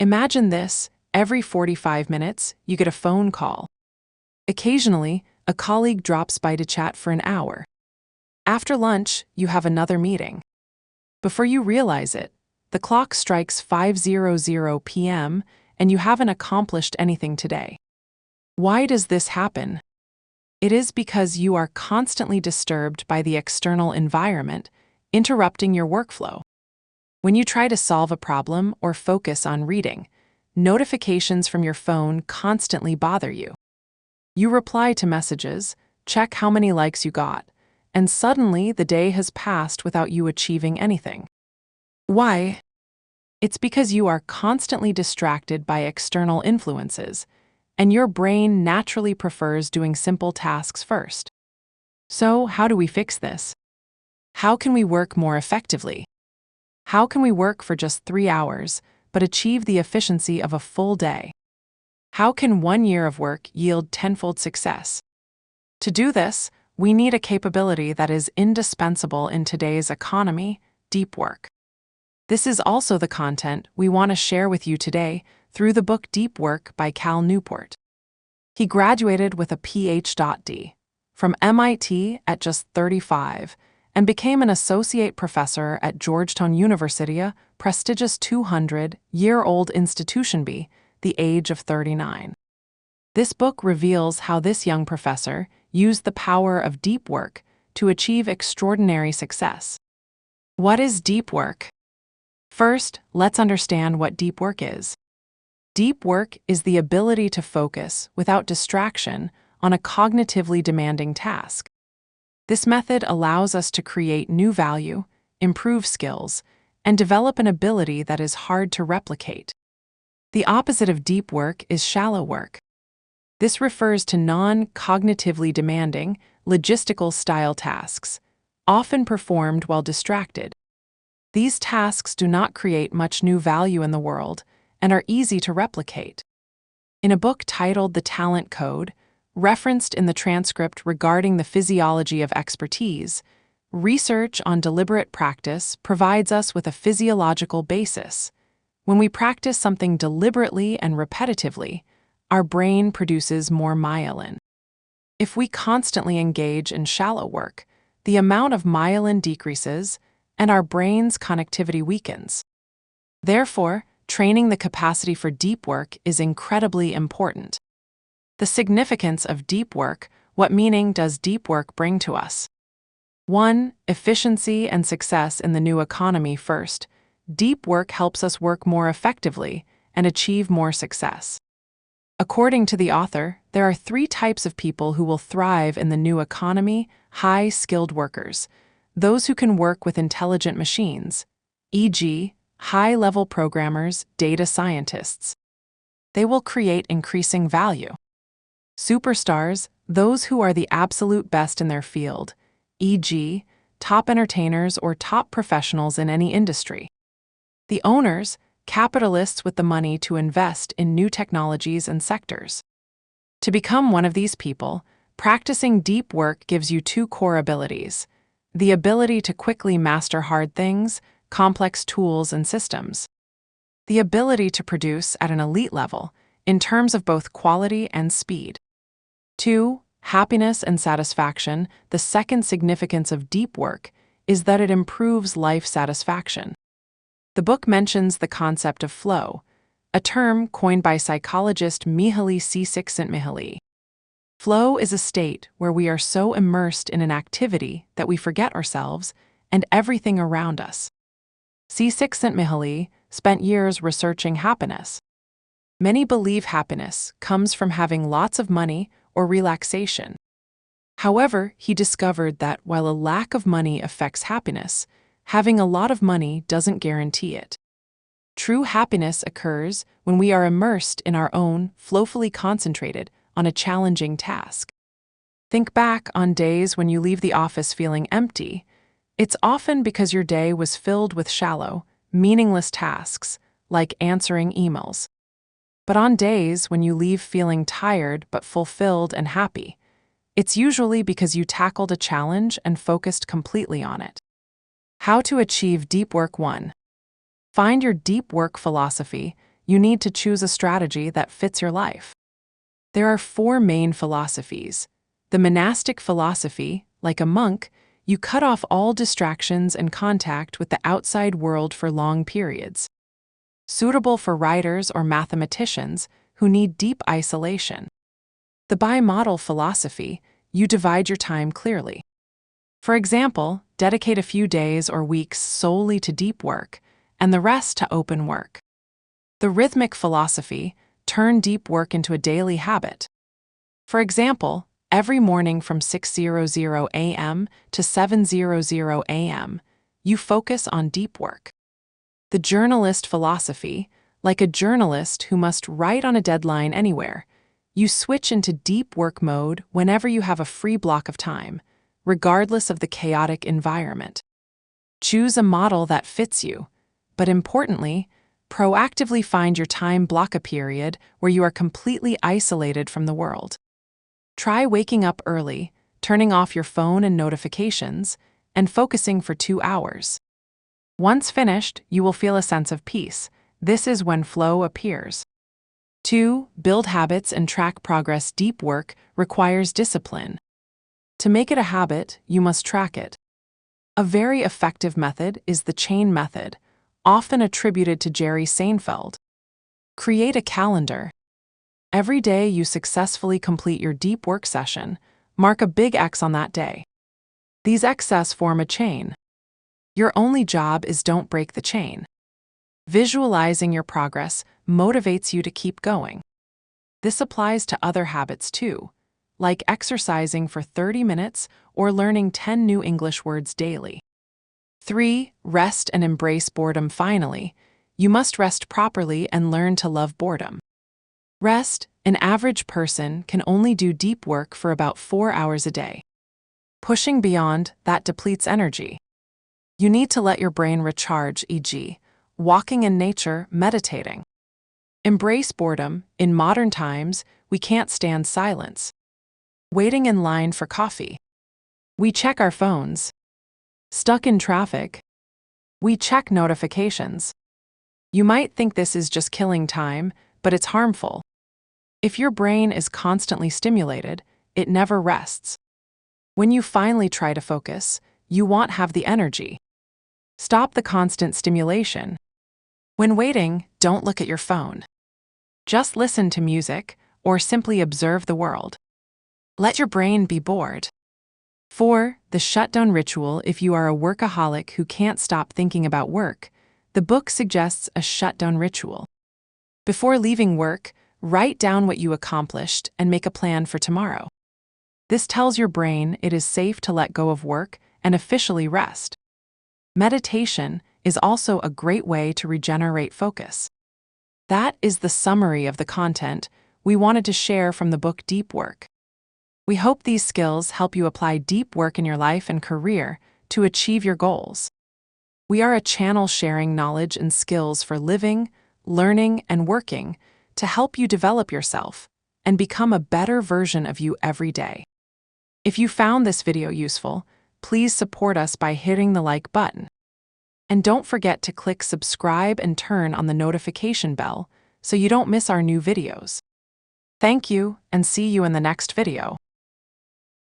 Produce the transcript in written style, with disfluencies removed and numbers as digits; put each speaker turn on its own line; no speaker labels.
Imagine this: every 45 minutes, you get a phone call. Occasionally, a colleague drops by to chat for an hour. After lunch, you have another meeting. Before you realize it, the clock strikes 5:00 p.m. and you haven't accomplished anything today. Why does this happen? It is because you are constantly disturbed by the external environment, interrupting your workflow. When you try to solve a problem or focus on reading, notifications from your phone constantly bother you. You reply to messages, check how many likes you got, and suddenly the day has passed without you achieving anything. Why? It's because you are constantly distracted by external influences, and your brain naturally prefers doing simple tasks first. So, how do we fix this? How can we work more effectively? How can we work for just 3 hours, but achieve the efficiency of a full day? How can 1 year of work yield tenfold success? To do this, we need a capability that is indispensable in today's economy: deep work. This is also the content we want to share with you today through the book Deep Work by Cal Newport. He graduated with a Ph.D. from MIT at just 35 and became an associate professor at Georgetown University, a prestigious 200-year-old institution, by the age of 39. This book reveals how this young professor used the power of deep work to achieve extraordinary success. What is deep work? First, let's understand what deep work is. Deep work is the ability to focus without distraction on a cognitively demanding task. This method allows us to create new value, improve skills, and develop an ability that is hard to replicate. The opposite of deep work is shallow work. This refers to non-cognitively demanding, logistical-style tasks, often performed while distracted. These tasks do not create much new value in the world and are easy to replicate. In a book titled The Talent Code, referenced in the transcript regarding the physiology of expertise, research on deliberate practice provides us with a physiological basis. When we practice something deliberately and repetitively, our brain produces more myelin. If we constantly engage in shallow work, the amount of myelin decreases and our brain's connectivity weakens. Therefore, training the capacity for deep work is incredibly important. The significance of deep work: what meaning does deep work bring to us? 1. Efficiency and success in the new economy. First, deep work helps us work more effectively and achieve more success. According to the author, there are 3 types of people who will thrive in the new economy: high-skilled workers, those who can work with intelligent machines, e.g., high-level programmers, data scientists. They will create increasing value. Superstars, those who are the absolute best in their field, e.g., top entertainers or top professionals in any industry. The owners, capitalists with the money to invest in new technologies and sectors. To become one of these people, practicing deep work gives you 2 core abilities: the ability to quickly master hard things, complex tools and systems. The ability to produce at an elite level, in terms of both quality and speed. 2. Happiness and satisfaction. The second significance of deep work is that it improves life satisfaction. The book mentions the concept of flow, a term coined by psychologist Mihaly Csikszentmihalyi. Flow is a state where we are so immersed in an activity that we forget ourselves and everything around us. Csikszentmihalyi spent years researching happiness. Many believe happiness comes from having lots of money or relaxation. However, he discovered that while a lack of money affects happiness, having a lot of money doesn't guarantee it. True happiness occurs when we are immersed in our own, flowfully concentrated on a challenging task. Think back on days when you leave the office feeling empty. It's often because your day was filled with shallow, meaningless tasks, like answering emails. But on days when you leave feeling tired but fulfilled and happy, it's usually because you tackled a challenge and focused completely on it. How to achieve deep work. 1. Find your deep work philosophy. you need to choose a strategy that fits your life. There are 4 main philosophies. The monastic philosophy, like a monk, you cut off all distractions and contact with the outside world for long periods. Suitable for writers or mathematicians who need deep isolation. The bimodal philosophy, you divide your time clearly. For example, dedicate a few days or weeks solely to deep work, and the rest to open work. The rhythmic philosophy, turn deep work into a daily habit. For example, every morning from 6:00 a.m. to 7:00 a.m., you focus on deep work. The journalist philosophy, like a journalist who must write on a deadline anywhere, you switch into deep work mode whenever you have a free block of time, regardless of the chaotic environment. Choose a model that fits you, but importantly, proactively find your time block a period where you are completely isolated from the world. Try waking up early, turning off your phone and notifications, and focusing for 2 hours. Once finished, you will feel a sense of peace. This is when flow appears. 2. Build habits and track progress. Deep work requires discipline. To make it a habit, you must track it. A very effective method is the chain method, often attributed to Jerry Seinfeld. Create a calendar. Every day you successfully complete your deep work session, mark a big X on that day. These X's form a chain. Your only job is don't break the chain. Visualizing your progress motivates you to keep going. This applies to other habits too, like exercising for 30 minutes or learning 10 new English words daily. 3. Rest and embrace boredom. Finally, you must rest properly and learn to love boredom. Rest, an average person can only do deep work for about 4 hours a day. Pushing beyond that depletes energy. You need to let your brain recharge, e.g., walking in nature, meditating. Embrace boredom. In modern times, we can't stand silence. Waiting in line for coffee. We check our phones. Stuck in traffic. We check notifications. You might think this is just killing time, but it's harmful. If your brain is constantly stimulated, it never rests. When you finally try to focus, you won't have the energy. Stop the constant stimulation. When waiting, don't look at your phone. Just listen to music or simply observe the world. Let your brain be bored. 4. The shutdown ritual. If you are a workaholic who can't stop thinking about work, the book suggests a shutdown ritual. Before leaving work, write down what you accomplished and make a plan for tomorrow. This tells your brain it is safe to let go of work and officially rest. Meditation is also a great way to regenerate focus. That is the summary of the content we wanted to share from the book Deep Work. We hope these skills help you apply deep work in your life and career to achieve your goals. We are a channel sharing knowledge and skills for living, learning, and working to help you develop yourself and become a better version of you every day. If you found this video useful, please support us by hitting the like button. And don't forget to click subscribe and turn on the notification bell so you don't miss our new videos. Thank you, and see you in the next video.